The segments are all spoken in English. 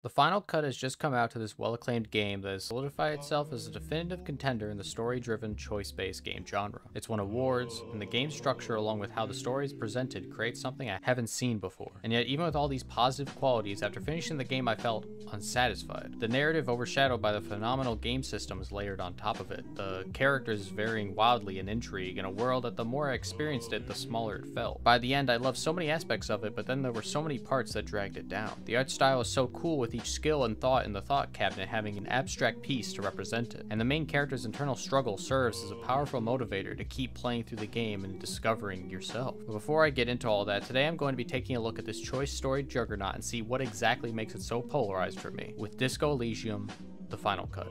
The final cut has just come out to this well-acclaimed game that has solidified itself as a definitive contender in the story-driven, choice-based game genre. It's won awards, and the game structure along with how the story is presented creates something I haven't seen before. And yet, even with all these positive qualities, after finishing the game I felt unsatisfied. The narrative overshadowed by the phenomenal game system is layered on top of it, the characters varying wildly in intrigue, in a world that the more I experienced it, the smaller it felt. By the end, I loved so many aspects of it, but then there were so many parts that dragged it down. The art style is so cool with each skill and thought in the thought cabinet having an abstract piece to represent it, and the main character's internal struggle serves as a powerful motivator to keep playing through the game and discovering yourself. But before I get into all that, today I'm going to be taking a look at this choice story juggernaut and see what exactly makes it so polarized for me, with Disco Elysium, the final cut.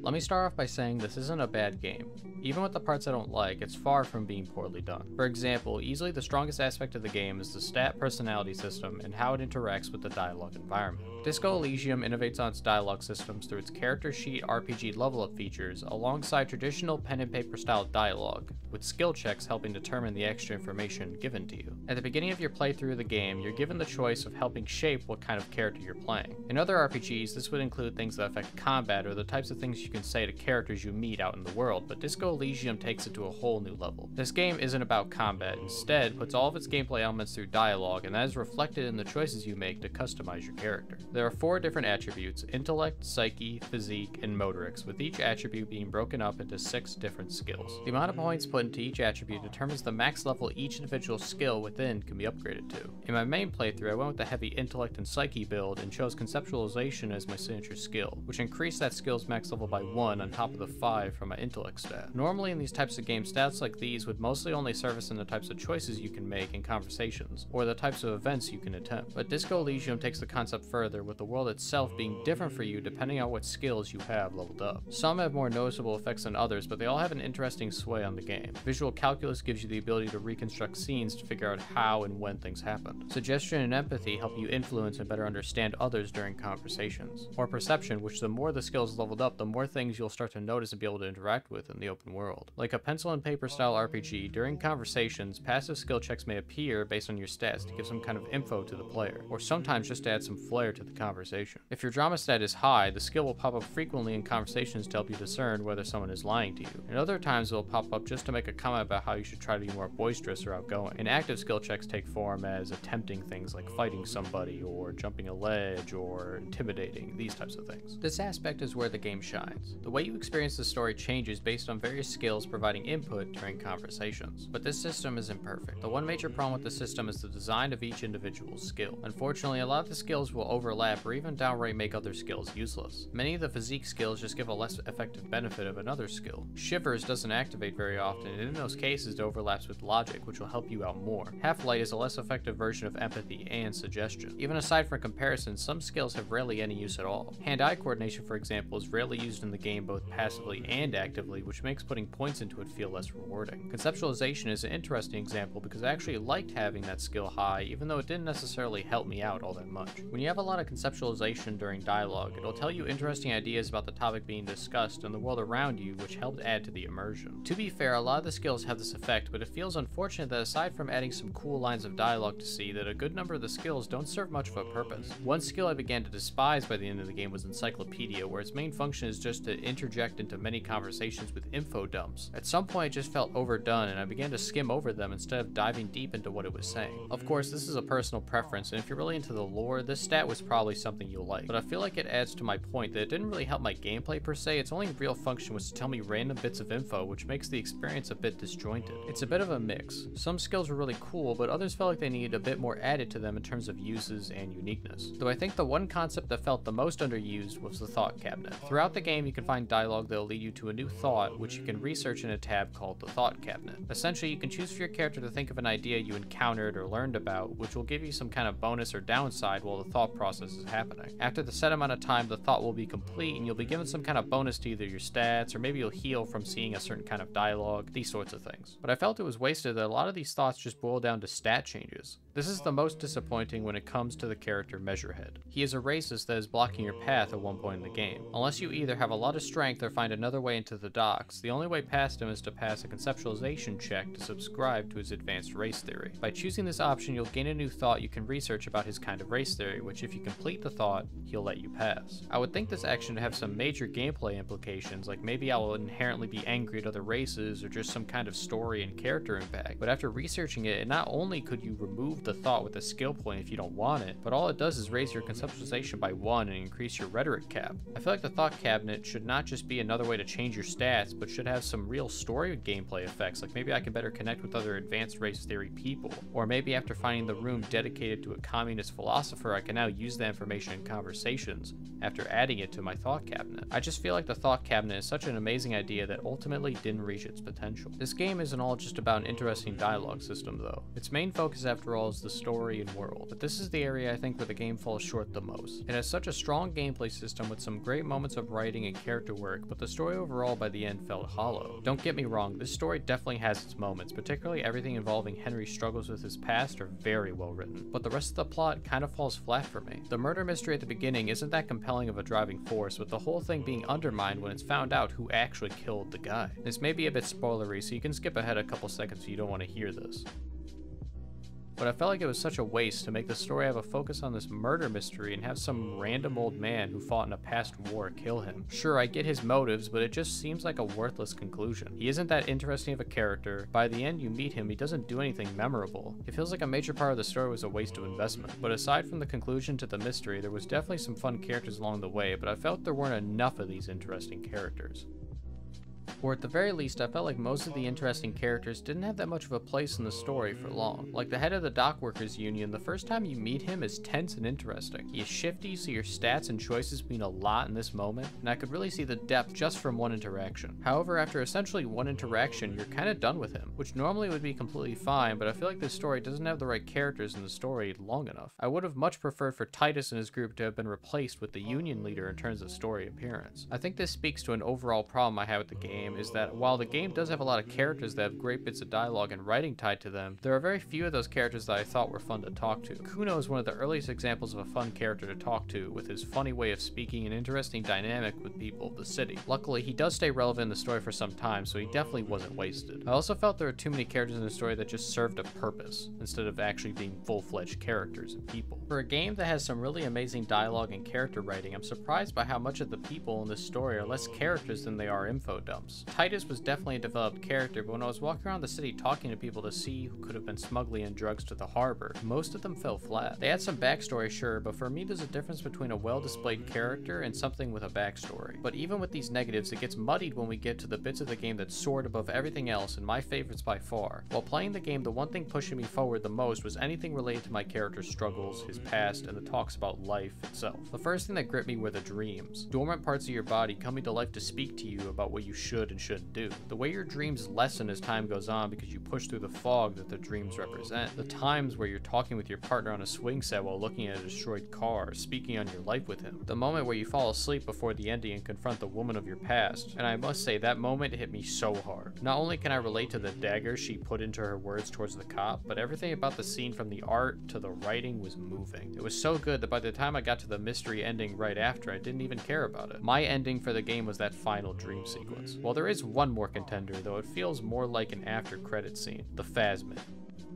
Let me start off by saying this isn't a bad game. Even with the parts I don't like, it's far from being poorly done. For example, easily the strongest aspect of the game is the stat personality system and how it interacts with the dialogue environment. Disco Elysium innovates on its dialogue systems through its character sheet RPG level up features alongside traditional pen and paper style dialogue, with skill checks helping determine the extra information given to you. At the beginning of your playthrough of the game, you're given the choice of helping shape what kind of character you're playing. In other RPGs, this would include things that affect combat or the types of things you can say to characters you meet out in the world, but Disco Elysium takes it to a whole new level. This game isn't about combat, instead puts all of its gameplay elements through dialogue, and that is reflected in the choices you make to customize your character. There are 4 different attributes: intellect, psyche, physique, and motorics, with each attribute being broken up into 6 different skills. The amount of points put into each attribute determines the max level each individual skill within can be upgraded to. In my main playthrough, I went with the heavy intellect and psyche build and chose conceptualization as my signature skill, which increased that skill's max level by 1 on top of the 5 from my intellect stat. Normally in these types of games, stats like these would mostly only surface in the types of choices you can make in conversations, or the types of events you can attempt. But Disco Elysium takes the concept further, with the world itself being different for you depending on what skills you have leveled up. Some have more noticeable effects than others, but they all have an interesting sway on the game. Visual calculus gives you the ability to reconstruct scenes to figure out how and when things happened. Suggestion and empathy help you influence and better understand others during conversations. Or perception, which the more the skills leveled up, the more things you'll start to notice and be able to interact with in the open world. Like a pencil and paper style RPG, during conversations, passive skill checks may appear based on your stats to give some kind of info to the player, or sometimes just to add some flair to the conversation. If your drama stat is high, the skill will pop up frequently in conversations to help you discern whether someone is lying to you, and other times it will pop up just to make a comment about how you should try to be more boisterous or outgoing. And active skill checks take form as attempting things like fighting somebody, or jumping a ledge, or intimidating, these types of things. This aspect is where the game shines. The way you experience the story changes based on various skills providing input during conversations. But this system isn't perfect. The one major problem with the system is the design of each individual skill. Unfortunately, a lot of the skills will overlap or even downright make other skills useless. Many of the physique skills just give a less effective benefit of another skill. Shivers doesn't activate very often, and in those cases it overlaps with logic, which will help you out more. Half-light is a less effective version of empathy and suggestion. Even aside from comparison, some skills have rarely any use at all. Hand-eye coordination, for example, is rarely used in the game both passively and actively, which makes putting points into it feel less rewarding. Conceptualization is an interesting example because I actually liked having that skill high, even though it didn't necessarily help me out all that much. When you have a lot of conceptualization during dialogue, it'll tell you interesting ideas about the topic being discussed and the world around you, which helped add to the immersion. To be fair, a lot of the skills have this effect, but it feels unfortunate that aside from adding some cool lines of dialogue to see, that a good number of the skills don't serve much of a purpose. One skill I began to despise by the end of the game was encyclopedia, where its main function is just to interject into many conversations with info dumps. At some point it just felt overdone, and I began to skim over them instead of diving deep into what it was saying. Of course, this is a personal preference, and if you're really into the lore, this stat was probably something you'll like, but I feel like it adds to my point that it didn't really help my gameplay per se. Its only real function was to tell me random bits of info, which makes the experience a bit disjointed. It's a bit of a mix. Some skills were really cool, but others felt like they needed a bit more added to them in terms of uses and uniqueness. Though I think the one concept that felt the most underused was the thought cabinet. Throughout the game, you can find dialogue that will lead you to a new thought, which you can research in a tab called the thought cabinet. Essentially, you can choose for your character to think of an idea you encountered or learned about, which will give you some kind of bonus or downside while the thought process is happening. After the set amount of time, the thought will be complete, and you'll be given some kind of bonus to either your stats, or maybe you'll heal from seeing a certain kind of dialogue, these sorts of things. But I felt it was wasted that a lot of these thoughts just boil down to stat changes. This is the most disappointing when it comes to the character Measurehead. He is a racist that is blocking your path at one point in the game. Unless you either have a lot of strength or find another way into the docks, the only way past him is to pass a conceptualization check to subscribe to his advanced race theory. By choosing this option, you'll gain a new thought you can research about his kind of race theory, which if you complete the thought, he'll let you pass. I would think this action to have some major gameplay implications, like maybe I will inherently be angry at other races or just some kind of story and character impact, but after researching it, not only could you remove the thought with a skill point if you don't want it, but all it does is raise your conceptualization by 1 and increase your rhetoric cap. I feel like the thought cabinet should not just be another way to change your stats, but should have some real story gameplay effects, like maybe I can better connect with other advanced race theory people, or maybe after finding the room dedicated to a communist philosopher, I can now use that information in conversations after adding it to my thought cabinet. I just feel like the thought cabinet is such an amazing idea that ultimately didn't reach its potential. This game isn't all just about an interesting dialogue system though. Its main focus after all is the story and world, but this is the area I think where the game falls short the most. It has such a strong gameplay system with some great moments of writing and character work, but the story overall by the end felt hollow. Don't get me wrong, this story definitely has its moments, particularly everything involving Henry's struggles with his past are very well written, but the rest of the plot kind of falls flat for me. The murder mystery at the beginning isn't that compelling of a driving force, with the whole thing being undermined when it's found out who actually killed the guy. This may be a bit spoilery, so you can skip ahead a couple seconds if you don't want to hear this. But I felt like it was such a waste to make the story have a focus on this murder mystery and have some random old man who fought in a past war kill him. Sure, I get his motives, but it just seems like a worthless conclusion. He isn't that interesting of a character. By the end you meet him, he doesn't do anything memorable. It feels like a major part of the story was a waste of investment. But aside from the conclusion to the mystery, there was definitely some fun characters along the way, but I felt there weren't enough of these interesting characters. Or at the very least, I felt like most of the interesting characters didn't have that much of a place in the story for long. Like the head of the dockworkers union, the first time you meet him is tense and interesting. He is shifty, so your stats and choices mean a lot in this moment, and I could really see the depth just from one interaction. However, after essentially one interaction, you're kind of done with him, which normally would be completely fine, but I feel like this story doesn't have the right characters in the story long enough. I would have much preferred for Titus and his group to have been replaced with the union leader in terms of story appearance. I think this speaks to an overall problem I have with the game, is that while the game does have a lot of characters that have great bits of dialogue and writing tied to them, there are very few of those characters that I thought were fun to talk to. Kuno is one of the earliest examples of a fun character to talk to, with his funny way of speaking and interesting dynamic with people of the city. Luckily, he does stay relevant in the story for some time, so he definitely wasn't wasted. I also felt there were too many characters in the story that just served a purpose, instead of actually being full-fledged characters and people. For a game that has some really amazing dialogue and character writing, I'm surprised by how much of the people in this story are less characters than they are info dumps. Titus was definitely a developed character, but when I was walking around the city talking to people to see who could have been smuggling in drugs to the harbor, most of them fell flat. They had some backstory, sure, but for me there's a difference between a well-displayed character and something with a backstory. But even with these negatives, it gets muddied when we get to the bits of the game that soared above everything else, and my favorites by far. While playing the game, the one thing pushing me forward the most was anything related to my character's struggles, his past, and the talks about life itself. The first thing that gripped me were the dreams. Dormant parts of your body coming to life to speak to you about what you should and shouldn't do. The way your dreams lessen as time goes on because you push through the fog that the dreams represent. The times where you're talking with your partner on a swing set while looking at a destroyed car, speaking on your life with him. The moment where you fall asleep before the ending and confront the woman of your past. And I must say, that moment hit me so hard. Not only can I relate to the dagger she put into her words towards the cop, but everything about the scene, from the art to the writing, was moving. It was so good that by the time I got to the mystery ending right after, I didn't even care about it. My ending for the game was that final dream sequence. While there is one more contender, though, it feels more like an after credit scene, the Phasmid,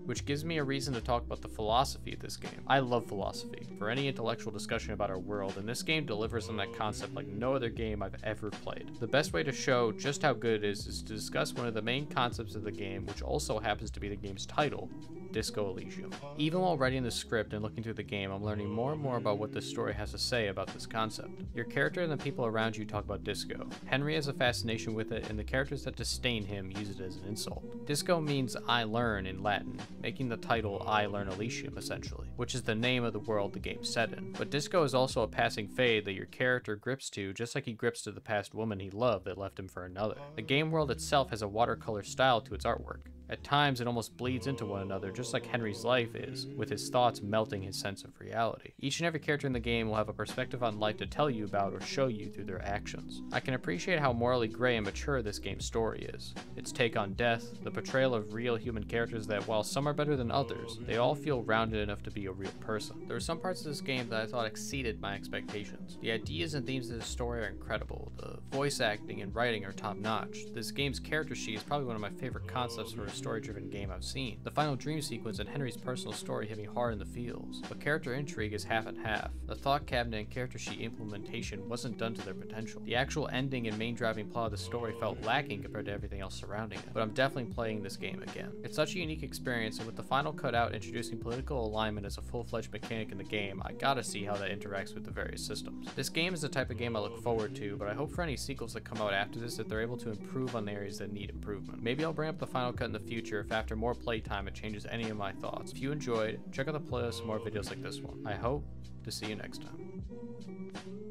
which gives me a reason to talk about the philosophy of this game. I love philosophy for any intellectual discussion about our world, and this game delivers on that concept like no other game I've ever played. The best way to show just how good it is to discuss one of the main concepts of the game, which also happens to be the game's title, Disco Elysium. Even while writing the script and looking through the game, I'm learning more and more about what this story has to say about this concept. Your character and the people around you talk about disco. Henry has a fascination with it, and the characters that disdain him use it as an insult. Disco means I learn in Latin, making the title I Learn Elysium essentially, which is the name of the world the game's set in. But disco is also a passing fade that your character grips to, just like he grips to the past woman he loved that left him for another. The game world itself has a watercolor style to its artwork. At times, it almost bleeds into one another, just like Henry's life is, with his thoughts melting his sense of reality. Each and every character in the game will have a perspective on life to tell you about or show you through their actions. I can appreciate how morally gray and mature this game's story is. Its take on death, the portrayal of real human characters that, while some are better than others, they all feel rounded enough to be a real person. There were some parts of this game that I thought exceeded my expectations. The ideas and themes of the story are incredible. The voice acting and writing are top-notch. This game's character sheet is probably one of my favorite concepts for a story-driven game I've seen. The final dream sequence and Henry's personal story hit me hard in the feels, but character intrigue is half and half. The thought cabinet and character sheet implementation wasn't done to their potential. The actual ending and main driving plot of the story felt lacking compared to everything else surrounding it, but I'm definitely playing this game again. It's such a unique experience, and with the final cutout introducing political alignment as a full-fledged mechanic in the game, I gotta see how that interacts with the various systems. This game is the type of game I look forward to, but I hope for any sequels that come out after this that they're able to improve on the areas that need improvement. Maybe I'll bring up the final cut in the future if after more playtime it changes any of my thoughts. If you enjoyed, check out the playlist for more videos like this one. I hope to see you next time.